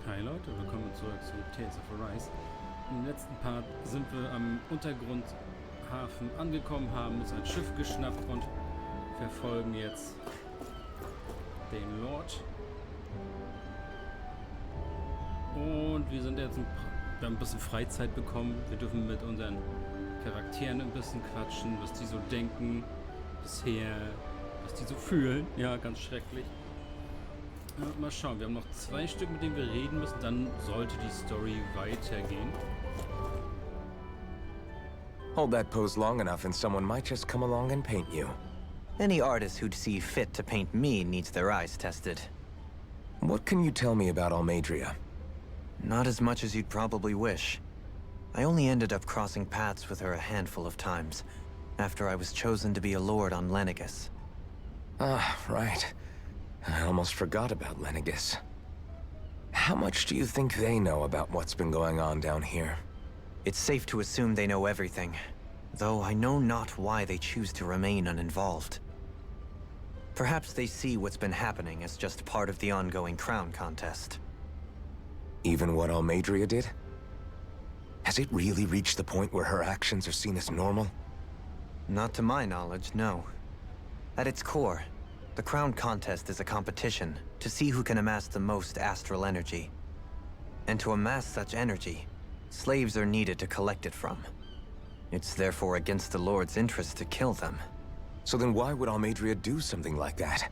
Hi Leute, willkommen zurück zu Tales of Arise. Im letzten Part sind wir am Untergrundhafen angekommen, haben uns ein Schiff geschnappt und verfolgen jetzt den Lord. Und wir sind jetzt wir haben ein bisschen Freizeit bekommen. Wir dürfen mit unseren Charakteren ein bisschen quatschen, was die so denken bisher, was die so fühlen. Ja, ganz schrecklich. Mal schauen, wir haben noch 2 Stück, mit denen wir reden müssen, dann sollte die Story weitergehen. Hold that pose long enough and someone might just come along and paint you. Any artist who'd see fit to paint me needs their eyes tested. What can you tell me about Almadria? Not as much as you'd probably wish. I only ended up crossing paths with her a handful of times, after I was chosen to be a lord on Lenegus. Ah, right. I almost forgot about Lenegus. How much do you think they know about what's been going on down here? It's safe to assume they know everything, though I know not why they choose to remain uninvolved. Perhaps they see what's been happening as just part of the ongoing crown contest. Even what Almadria did? Has it really reached the point where her actions are seen as normal? Not to my knowledge, no. At its core, the crown contest is a competition to see who can amass the most astral energy. And to amass such energy, slaves are needed to collect it from. It's therefore against the Lord's interest to kill them. So then why would Almadria do something like that?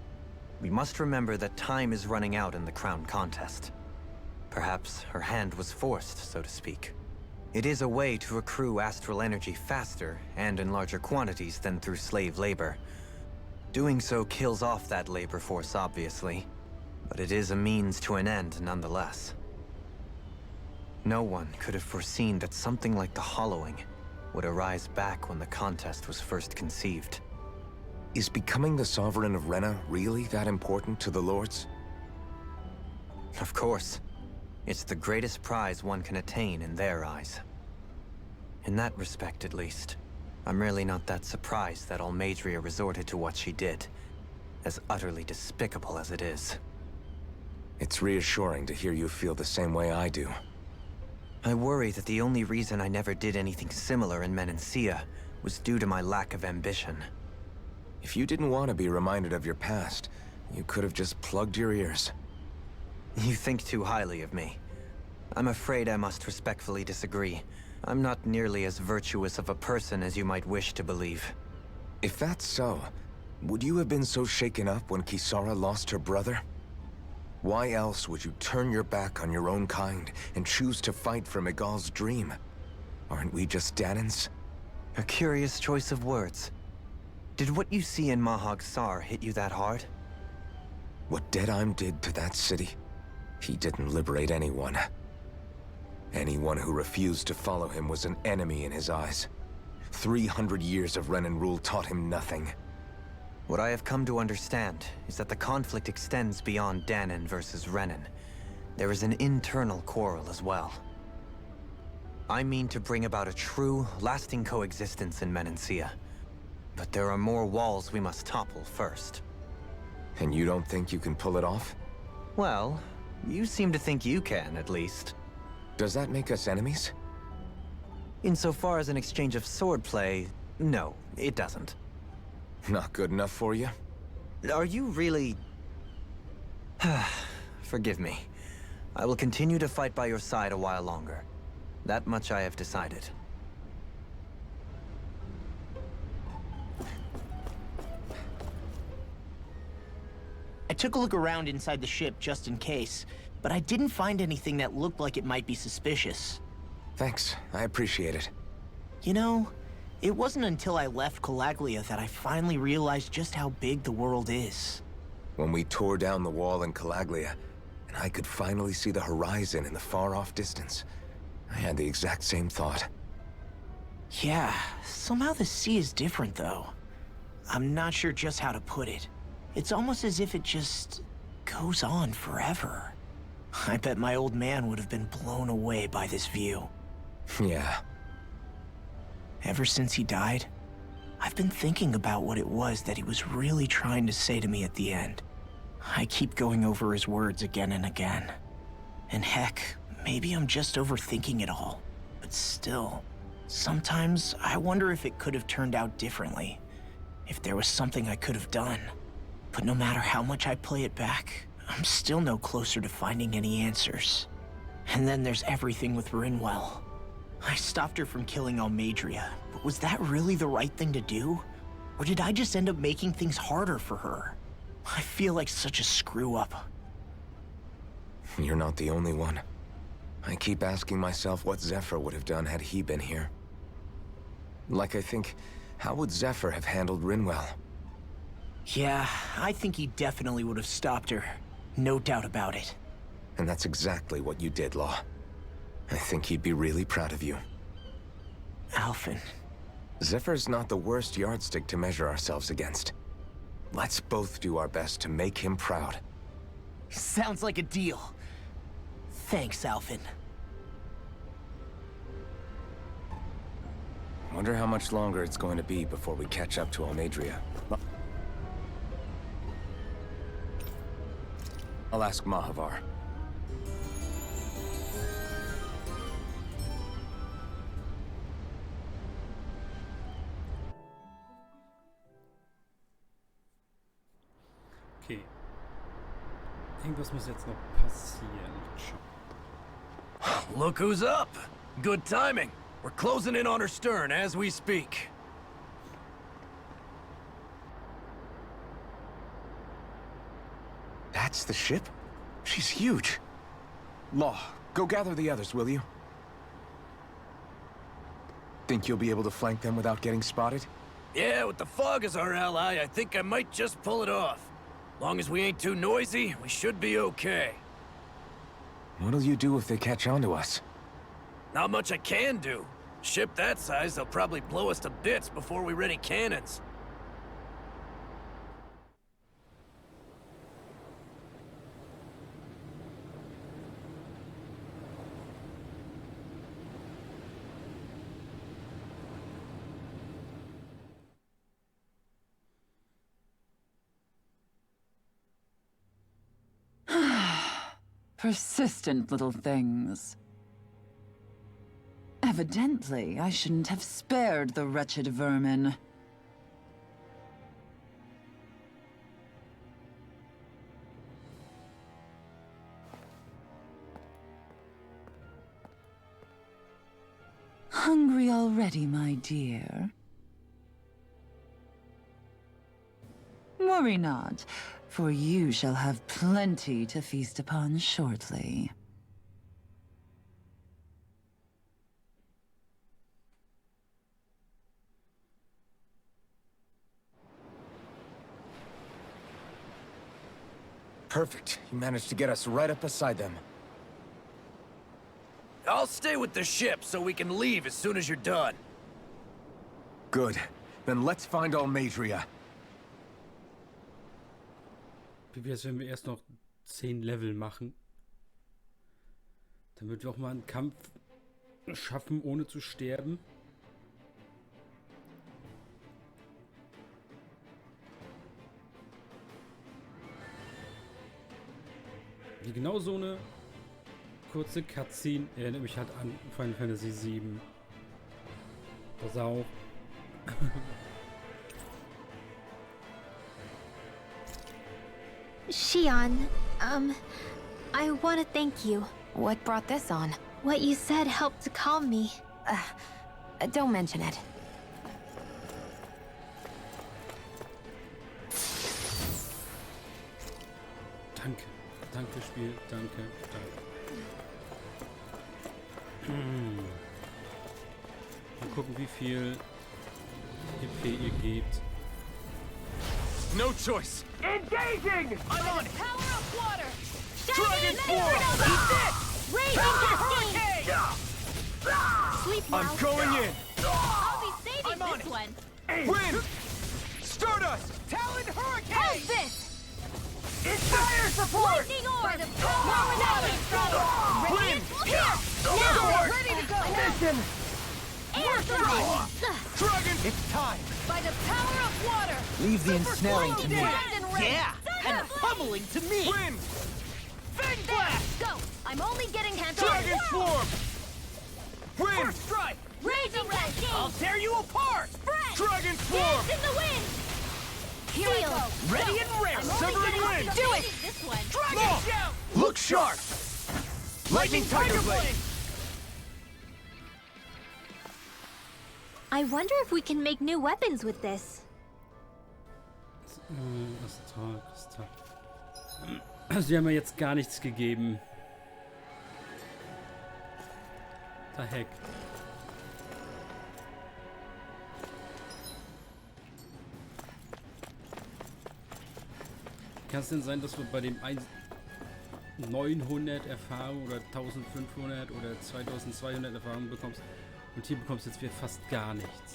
We must remember that time is running out in the crown contest. Perhaps her hand was forced, so to speak. It is a way to accrue astral energy faster and in larger quantities than through slave labor. Doing so kills off that labor force, obviously, but it is a means to an end nonetheless. No one could have foreseen that something like the Hollowing would arise back when the contest was first conceived. Is becoming the Sovereign of Rena really that important to the Lords? Of course. It's the greatest prize one can attain in their eyes. In that respect, at least, I'm really not that surprised that Almadria resorted to what she did, as utterly despicable as it is. It's reassuring to hear you feel the same way I do. I worry that the only reason I never did anything similar in Menancia was due to my lack of ambition. If you didn't want to be reminded of your past, you could have just plugged your ears. You think too highly of me. I'm afraid I must respectfully disagree. I'm not nearly as virtuous of a person as you might wish to believe. If that's so, would you have been so shaken up when Kisara lost her brother? Why else would you turn your back on your own kind and choose to fight for Miguel's dream? Aren't we just Danans? A curious choice of words. Did what you see in Mahag Sar hit you that hard? What Deadheim did to that city, he didn't liberate anyone. Anyone who refused to follow him was an enemy in his eyes. 300 years of Renan rule taught him nothing. What I have come to understand is that the conflict extends beyond Danan versus Renan. There is an internal quarrel as well. I mean to bring about a true, lasting coexistence in Menancia. But there are more walls we must topple first. And you don't think you can pull it off? Well, you seem to think you can, at least. Does that make us enemies? Insofar as an exchange of swordplay, no, it doesn't. Not good enough for you? Are you really... Forgive me. I will continue to fight by your side a while longer. That much I have decided. I took a look around inside the ship just in case, but I didn't find anything that looked like it might be suspicious. Thanks, I appreciate it. You know, it wasn't until I left Calaglia that I finally realized just how big the world is. When we tore down the wall in Calaglia, and I could finally see the horizon in the far-off distance, I had the exact same thought. Yeah, somehow the sea is different though. I'm not sure just how to put it. It's almost as if it just goes on forever. I bet my old man would have been blown away by this view. Yeah. Ever since he died, I've been thinking about what it was that he was really trying to say to me at the end. I keep going over his words again and again. And heck, maybe I'm just overthinking it all. But still, sometimes I wonder if it could have turned out differently. If there was something I could have done. But no matter how much I play it back, I'm still no closer to finding any answers. And then there's everything with Rinwell. I stopped her from killing Almadria, but was that really the right thing to do? Or did I just end up making things harder for her? I feel like such a screw-up. You're not the only one. I keep asking myself what Zephyr would have done had he been here. Like I think, how would Zephyr have handled Rinwell? Yeah, I think he definitely would have stopped her. No doubt about it. And that's exactly what you did, Law. I think he'd be really proud of you. Alphen. Zephyr's not the worst yardstick to measure ourselves against. Let's both do our best to make him proud. Sounds like a deal. Thanks, Alphen. Wonder how much longer it's going to be before we catch up to Almadria. I'll ask Mahavar. Okay. Irgendwas muss jetzt noch passieren. Look who's up! Good timing. We're closing in on her stern as we speak. That's the ship? She's huge. Law, go gather the others, will you? Think you'll be able to flank them without getting spotted? Yeah, with the fog as our ally, I think I might just pull it off. Long as we ain't too noisy, we should be okay. What'll you do if they catch on to us? Not much I can do. Ship that size, they'll probably blow us to bits before we ready cannons. Persistent little things. Evidently, I shouldn't have spared the wretched vermin. Hungry already, my dear? Worry not, for you shall have plenty to feast upon shortly. Perfect. You managed to get us right up beside them. I'll stay with the ship so we can leave as soon as you're done. Good. Then let's find Almadria. Wie wäre es, wenn wir erst noch 10 Level machen? Damit wir auch mal einen Kampf schaffen, ohne zu sterben. Wie genau so eine kurze Cutscene erinnert mich halt an Final Fantasy VII. Pass auf. Shionne, I want to thank you. What brought this on? What you said helped to calm me. Don't mention it. Danke. Danke, Spiel. Danke. Danke. Mal gucken, wie viel EP ihr gebt. No choice! Engaging! I'm on it! Power of water! Dragon Force! Sleep now. I'm going in! I'll be saving I'm on this it. one. Wind! Stardust! Talon Hurricane! How's this? It's fire support! Lightning orb! By the power of water! Wind! Here! Now! Ready to go! Mission! Air thrust! Dragon! It's time. By the power of water! Leave the ensnaring to me. Dragon Ray! Yeah, and pummeling to me. Wind! Fang Blast! Go! I'm only getting handled. Dragon Swarm! Wind! First strike! Raging cascade! I'll tear you apart! Spread! Dragon Swarm! Dance in the wind! Here I go! Ready and rare! Severing wind! Do it! This one! Dragon shout! Look sharp! Lightning Tiger Blade! I wonder if we can make new weapons with this. Das ist toll, das ist toll. Also die haben mir jetzt gar nichts gegeben. Der Heck. Kann es denn sein, dass wir bei dem 900 Erfahrung oder 1500 oder 2200 Erfahrung bekommst und hier bekommst du jetzt wieder fast gar nichts?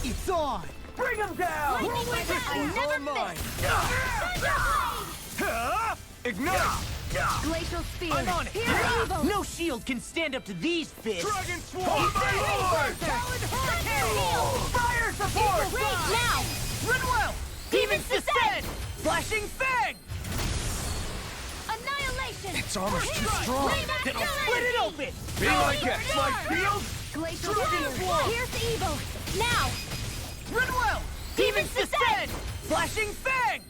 It's on! Bring him down! Lightning This I one's never all mine! Ignite! Glacial spear! I'm on it! Here's evil! No shield can stand up to these fists. Dragon Swarm! Talon Hurricane! Fire support! Rage now! Run well! Demons descend! Flashing Fang! Annihilation! It's almost too Rage strong. Then I'll split it open! Be like it! Like field! Glacial Dragon spear! Swarm! Here's evil! Now! Run well! Demons descend! Flashing Fang!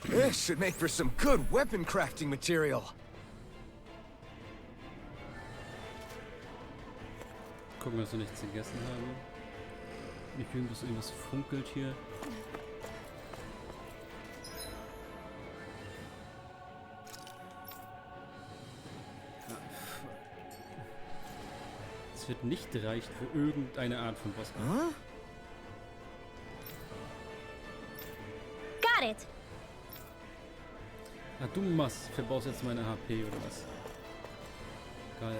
This should make for some good weapon crafting material. Gucken, dass wir nichts gegessen haben. Ich fühle, dass irgendwas funkelt hier. Es wird nicht reicht für irgendeine Art von Boss. Got it! Ah, du verbaust jetzt meine HP oder was? Geil.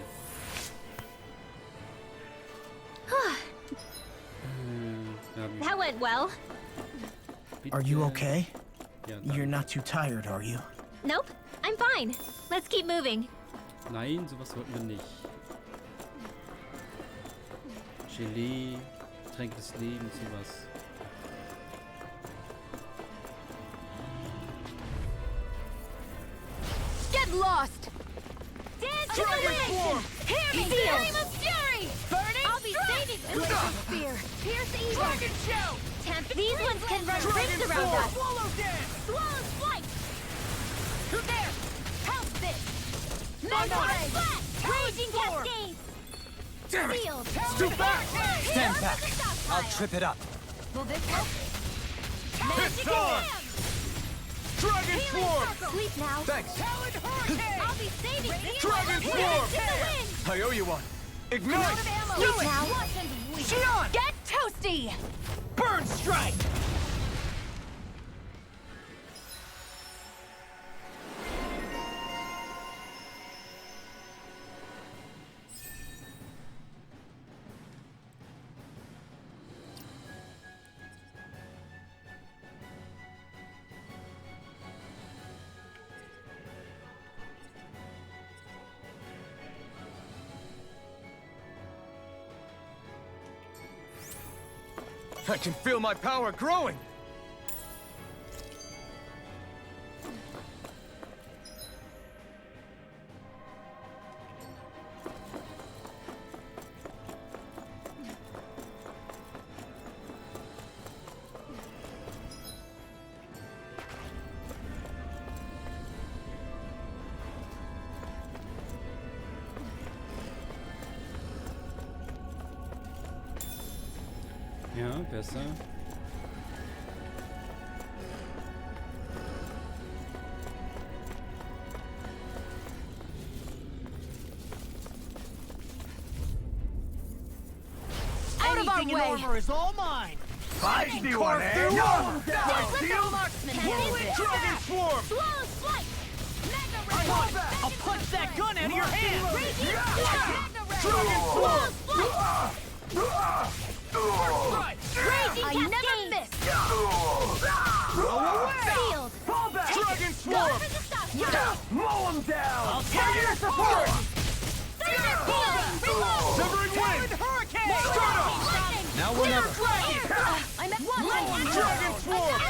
Ja, That went well. Are you okay? Ja, You're not too tired, are you? Nope, I'm fine. Let's keep moving. Nein, sowas wollten wir nicht. Gelee, Tränke des Lebens, sowas. Get lost! Dance Dragon Hear me! Feel. Flame of fury! Burning I'll be saving this spear. Pierce evil. Dragon shout! These ones can run rings around us. Swallow dance! Swallow's flight. There! How's this? Mega Ray. flat. Raging Form. cascade. Damn it! Sealed. Too fast! Stand back. I'll trip it up. Will this help? It's on! Dragon Swarm! Sleep now. Thanks. Talon Hurricane! I'll be saving this. Dragon Hear Swarm! it to the wind. I owe you one. Ignite! Out of ammo! Do it now. Once and weak. Shionne! Get toasty! Burn strike! I can feel my power growing! Ja, besser. Out of our Anything in way! armor is all mine! Feisty one, eh? Don't let the Shield! marksman handle this! Dragon Swarm! Swallow's flight. Mega ray! I'll punch that gun out of your hand! Raging Dragon Swarm! Swallow's flight. I never miss. Field. Dragon Go Swarm! for the stop. Mow him down! I'll carry your support. Thunder field. Reload. Severing wind! Hurricane. Lightning! Now we're not. I'm at one. Dragon Swarm!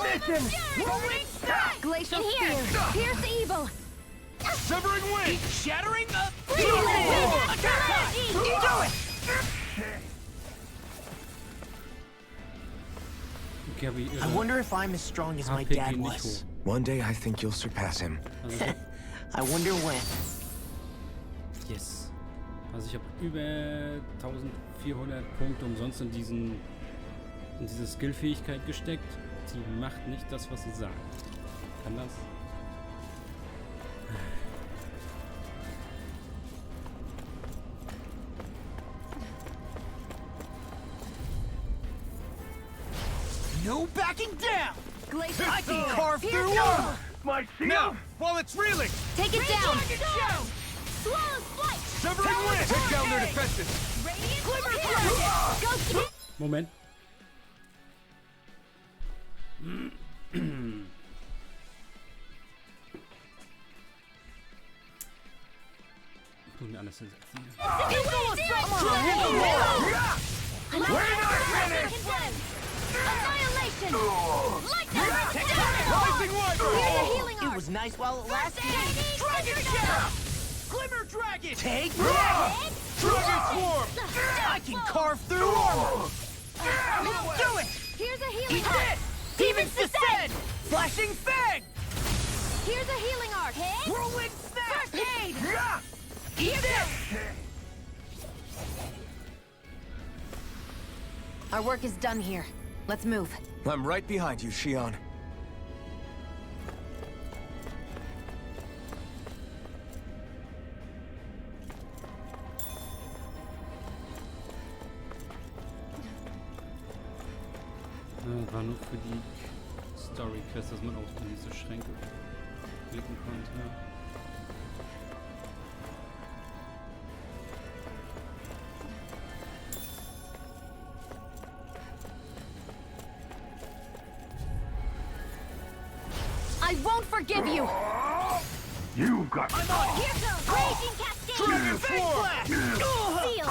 Mission. Rolling stack. Glacial Here. spear. Pierce evil. Severing wind! Shattering the Okay, aber I wonder if I'm as strong as my HP dad geht nicht was. hoch. One day I think you'll surpass him. Also, I wonder when. yes. Also ich habe über 1400 Punkte umsonst in diese Skillfähigkeit gesteckt. Sie macht nicht das, was sie sagt. Kann das? No backing down! Glacial I can spear. carve through armor! My shield! Now, while it's reeling! Take it down. Swallow's flight. Severing wind! Take down their defenses! Radiant glimmer. Ghost. Moment. Muss mir alles hinsetzen. Annihilation! Lightning! Rising Wyvern! Here's a healing It arc! was nice while it lasted. Dragon Glimmer Dragon! Take Dragon Swarm! I can carve through armor. Do it! Here's a healing arc! Demons descend. Flashing fang. Here's a healing arc! Whirlwind snap. First aid! Eat this. Our work is done here. Let's move. I'm right behind you, Shionne. War nur für die Story-Quest, dass man auch in diese Schränke klicken konnte. I won't forgive you. You got Here comes Raging Cascade! Dragon Swarm! Seal!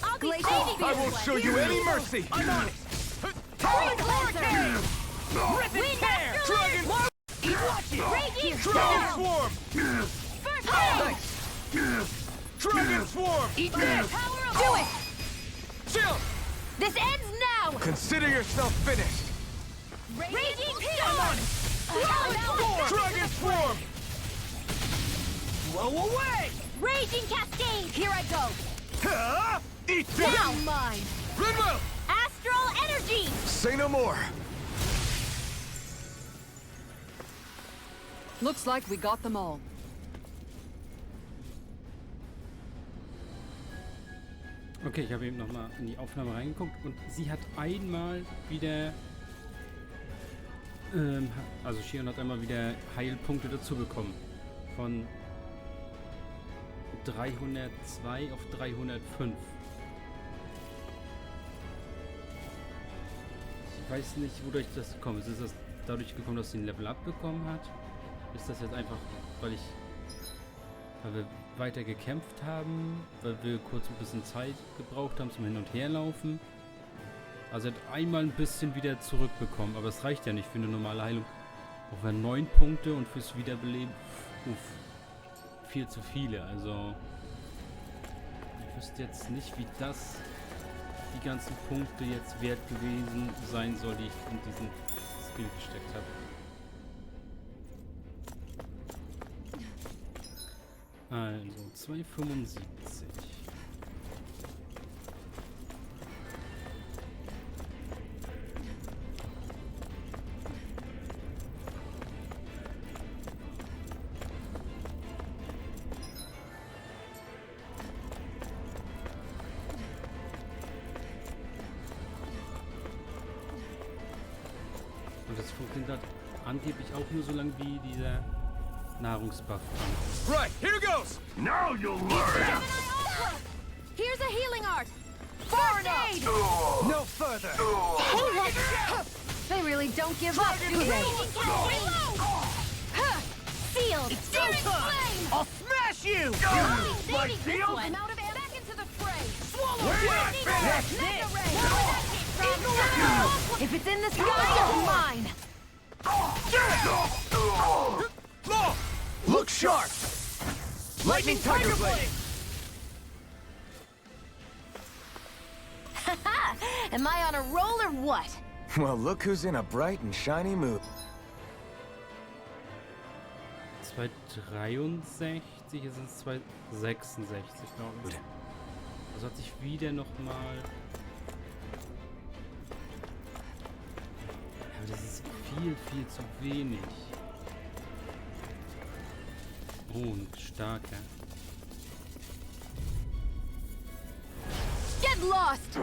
I'll be Glacial saving I you! won't show you any mercy! I'm on it! Hurricane! Rip tear! Dragon Watch it! Raging Dragon Storm! Swarm! First aid! Dragon Swarm! Eat this! Power of Do it. Chill! This ends now. Consider yourself finished. Raging Storm! Dragon Swarm! Blow away. Raging Cascade! Here I go. Eat Now this! mine. Redwell! Astral Energy! Say no more. Looks like we got them all. Okay, ich habe eben nochmal in die Aufnahme reingeguckt und sie hat einmal wieder, also Shionne hat einmal wieder Heilpunkte dazu bekommen. Von 302 auf 305. Ich weiß nicht, wodurch das gekommen ist. Ist das dadurch gekommen, dass sie ein Level-Up bekommen hat? Ist das jetzt einfach, weil wir weiter gekämpft haben, weil wir kurz ein bisschen Zeit gebraucht haben zum Hin- und Herlaufen? Also er hat einmal ein bisschen wieder zurückbekommen, aber es reicht ja nicht für eine normale Heilung. Auch wenn 9 Punkte und fürs Wiederbeleben, viel zu viele. Also ich wüsste jetzt nicht, wie das die ganzen Punkte jetzt wert gewesen sein soll, die ich in diesen Skill gesteckt habe. Also 275. Und das funktioniert angeblich auch nur so lange wie dieser Nahrungsbuff. Right, here goes! Now you'll learn! healing art! Far First enough! aid! No further! They really don't give up, do they? Sealed! It's go time! I'll smash you! Like sealed? I'm out of air. Back into the fray! Swallow it! That's it! If it's in the sky, it's mine! Look sharp! Lightning Tiger Blade! Am I on a roll or what? Well, look who's in a bright and shiny mood. 263, hier sind es 266, glaube ich. Das hat sich wieder nochmal... Aber das ist viel, viel zu wenig. Oh, ein starker. Get lost!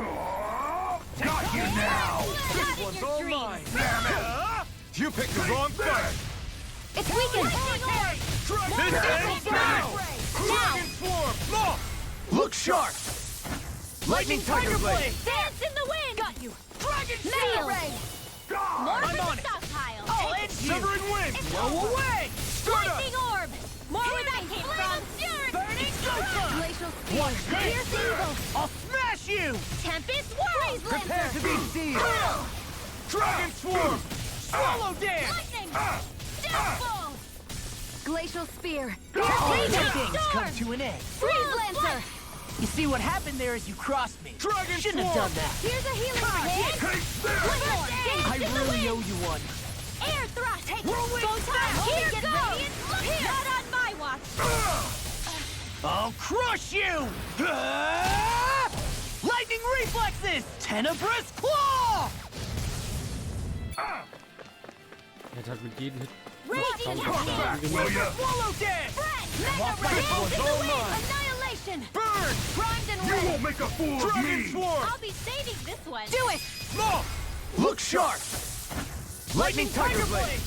Not you now! This one's all mine! Damn it! You picked the wrong fight! It's weakened! This ends now! Dragon Swarm! Look sharp! Lightning Tiger Blade! Dance in the wind! Got you! Dragon Seal! More I'm for on the it. stockpile! I'll end you! Severing Wind! Go away! Start up! Lightning orb! More where that came from! Burning Ghost! Glacial spear! Watch this! Pierce eagle! I'll smash you! Tempest Freeze Prepare to Lancer! be sealed! Dragon Swarm! Swallow dance! Lightning! Deathfall! Glacial spear! Things Storm! come to an end. Freeze Lancer! You see what happened there is you crossed me. Dragon Shouldn't have Swarm! done that. Here's a healing grenade! Take this! Bloodborne! Dance I in the really wind! owe you one. Air thrust! Take it! Whirlwind Go time! smash! Here Get goes! radiant! Not on my watch! I'll crush you! Lightning reflexes! Tenebrous claw! Er hat halt mit jedem Hit Raging fast 1000 Schaden gemacht. Swallow dance! Breath! Mega This Ray! one's Dance in all the wind! mine. Annihilation! Burn! Primed and ready! make a fool of me! Swarm! I'll be saving this one! Do it! Look sharp! Lightning Tiger Blade!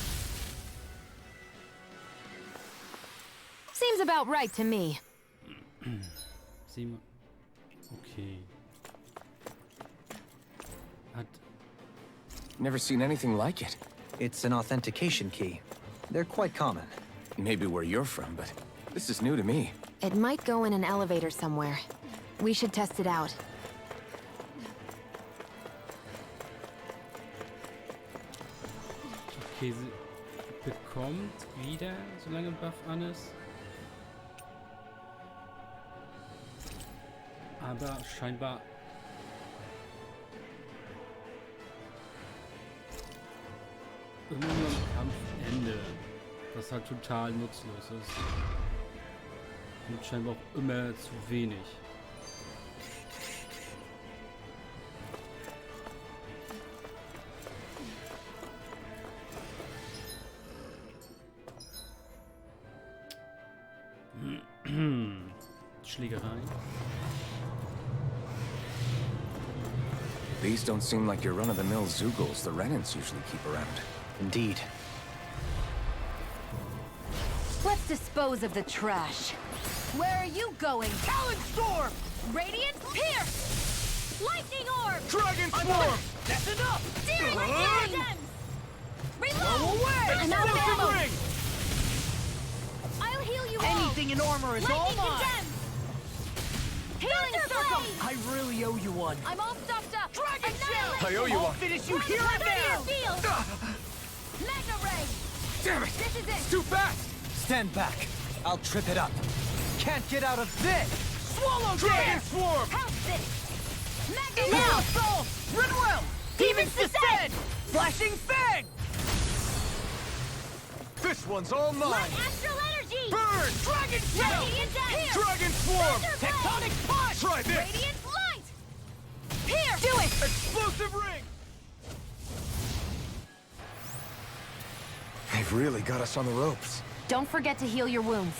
Seems about right to me. Sieh mal. Okay. Hat... Never seen anything like it. It's an authentication key. They're quite common. Maybe where you're from, but this is new to me. It might go in an elevator somewhere. We should test it out. Okay, sie bekommt wieder, solange ein Buff an ist. Aber scheinbar... immer nur am Kampfende. Was halt total nutzlos ist. Und scheinbar auch immer zu wenig. Schlägerei. These don't seem like your run-of-the-mill Zeugles the Renans usually keep around. Indeed. Let's dispose of the trash. Where are you going? Talon Storm! Radiant Pierce! Lightning Orb! Dragon Swarm! That's enough! Searing Gems! Go Reload! away! I'm out of Explosive ammo! ring! I'll heal you all! Anything in armor is all Lightning mine! Gems! Healing Circle! I really owe you one. I'm all stuffed up! Dragon Shell! Annihilate! I owe you I'll one. finish you here and now! Field! Mega Ray! Damn it! This is it! Too fast! Stand back. I'll trip it up. Can't get out of this! Swallow Dragon dance! Swarm! Help this! Mega Now! Now! Assault! Ridwell! Demons descend! Flashing Fang! This one's all mine! Light Astral Energy! Burn! Dragon Shell! Radiant Dance! Dragon Swarm! Thunder Blade! Tectonic Punch! Try this! Radiant Light! Here! Do it! Explosive ring! They've really got us on the ropes. Don't forget to heal your wounds.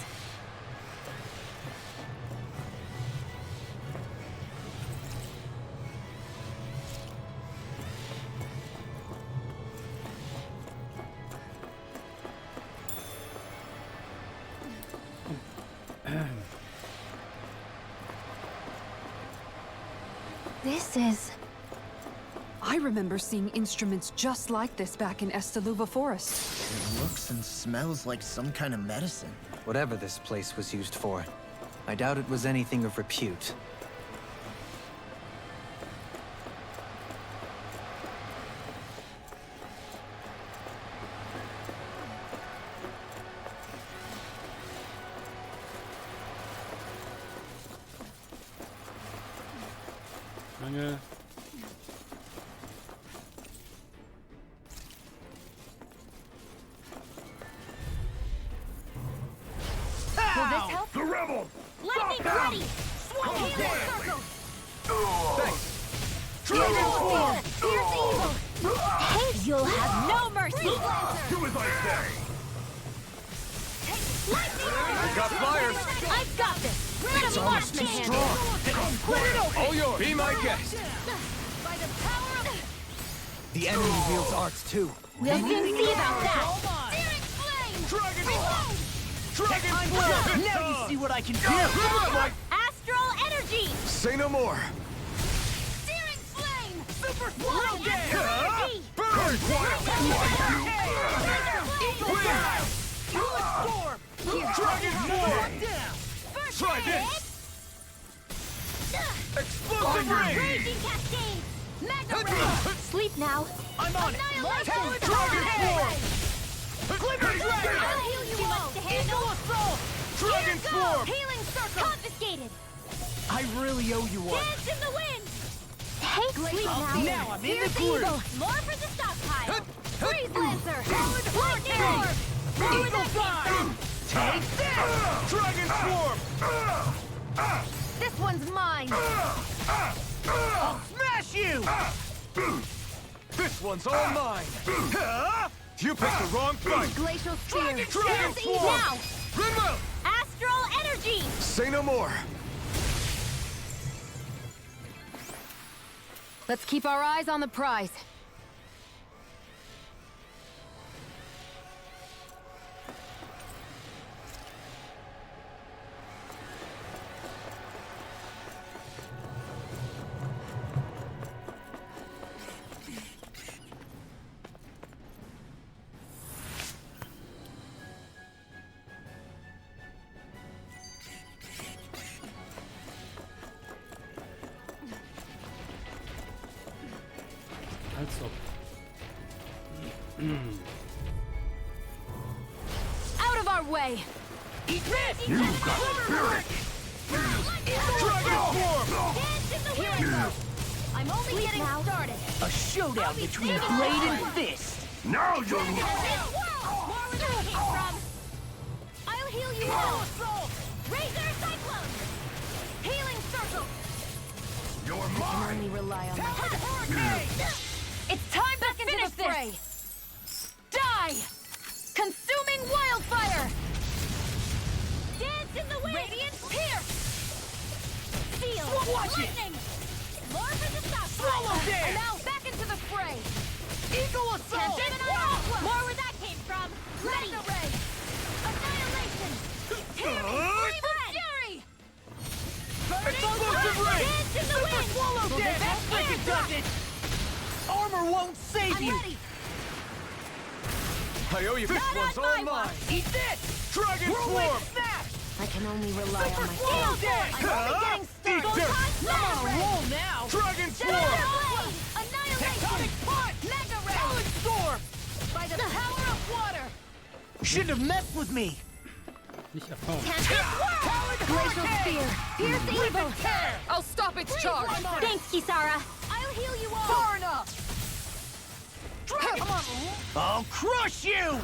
This is... I remember seeing instruments just like this back in Estaluva Forest. It looks and smells like some kind of medicine. Whatever this place was used for, I doubt it was anything of repute. Danke. Will this help? The rebel! Lightning ready! Come Healing quietly! circle! Dragon form! Fierce evil! Hey, you'll have no mercy! Do as I say! Lightning! Got flyers! I've got this! Let him marksman handle! Put it over! All yours! Be my guest! By the power of... The enemy wields arts too. We'll soon see about that! Searing flame! Dragon Reload! Dragon I'm form! now you see what I can do! Astral energy! Say no more. Searing flame! Super Light astral energy! Burn quietly! Storm! Dragon form! Try this! Explosive ring! Raging cascade! Mega ray! Sleep now! I'm on it! Annihilation! Dragon form! I'll Glimmer dragon! heal you all! To handle! Dragon Here goes! form! Healing circle! Confiscated! I really owe you one. Dance in the wind! Take sleep now! Now I'm in the Here's groove. evil! More for the stockpile! Freeze lancer! Lightning Hurricane! orb! Where would that come from? Take this! Dragon swarm! This one's mine. I'll smash you! This one's all mine! You picked the wrong fight! Glacial spear. Dragon Here's swarm! now! Rena! Astral energy! Say no more. Let's keep our eyes on the prize. Als ob. Out of our way! You've got spirit! Dragon form! Dance in the Here I wind! go. I'm only getting started. A showdown between blade and fist. Now you'll More where that came from! I'll heal you all! Razor cyclone! Healing circle! You're I can mine! only rely on my Hurricane! It's time to finish the fray! Die! Consuming wildfire! Dance in the wind! Radiant pierce! Seal! Watch it! Lightning! More for the Swallow stockpile! dance! And now back into the fray! Eagle assault! More where that came from! Ready! Mega ray! Annihilation! Fury! Explosive ring! Dance in the wind! Swallow Well, dance! that's like it does it. Armor won't save I'm you. ready! I owe you. This one's all mine. Eat this. Dragon swarm! Snap. I can only rely on my Swallow dance! I'm only getting Eat started! this! I'm on a roll now. Dragon swarm! Annihilation! punch. Mega ray! Talon storm. By the power of water! Shouldn't have messed with me. Nicht erfahren. Glacial spear! Pierce evil! I'll stop its charge! Thanks, Kisara! I'll heal you all! Far enough. I'll crush you.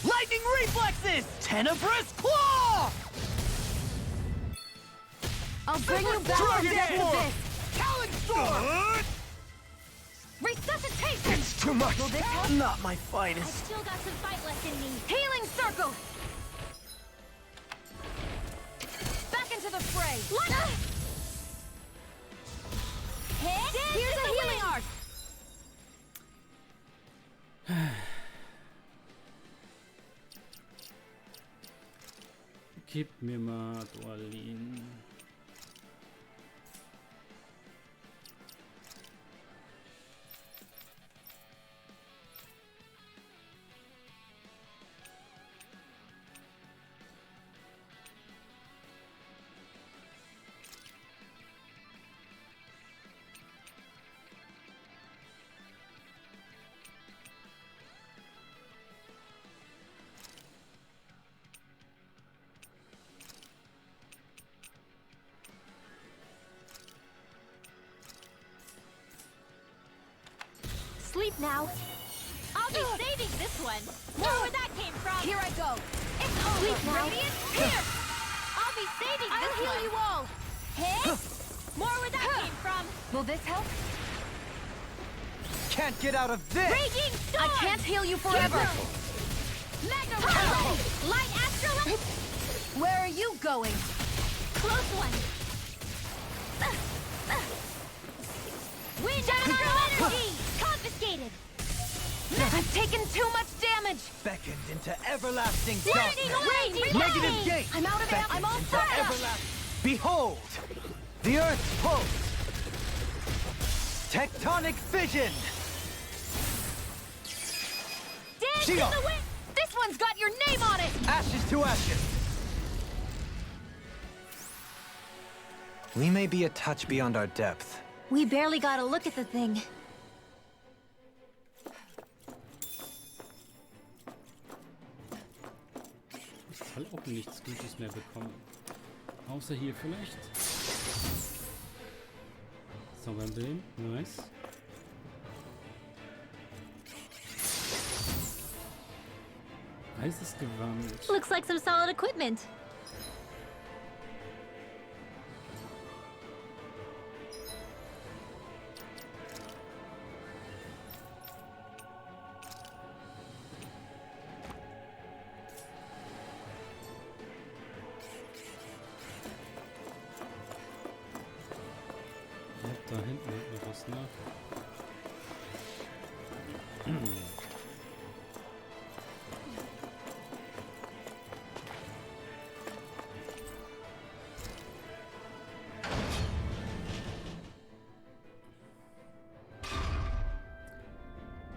Lightning reflexes. Tenebrous claw. I'll bring you back from Dragon death form! to this! Talon storm. Resuscitation! It's too much. Not my I've finest. still got some fight left in me. Healing circle! Back into the fray! Here's a healing art! Gib mir mal Dualin. now. I'll be saving this one. More where that came from. Here I go. It's over Sleep now. radiant, here! I'll be saving I'll this heal one. you all. Hit. More where that came from. Will this help? Can't get out of this! Raging storm. I can't heal you forever. Magna Relay. Light astral. Where are you going? Close one. Wind astral energy. Confiscated. I've taken too much damage. Beckoned into everlasting Lightning darkness. rain. Negative gate. I'm out of ammo. I'm all Into fired up. everlasting. Behold, the Earth's pulse. Tectonic fission. Dance in Shionne. the wind. This one's got your name on it. Ashes to ashes. We may be a touch beyond our depth. We barely got a look at the thing. Ich soll auch nichts Gutes mehr bekommen. Außer hier vielleicht. Zaubern, nice. Heißes Gewand. Looks like some solid equipment. Da hinten hat noch was, ne?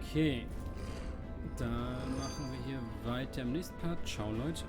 Okay. Dann machen wir hier weiter im nächsten Part. Ciao, Leute.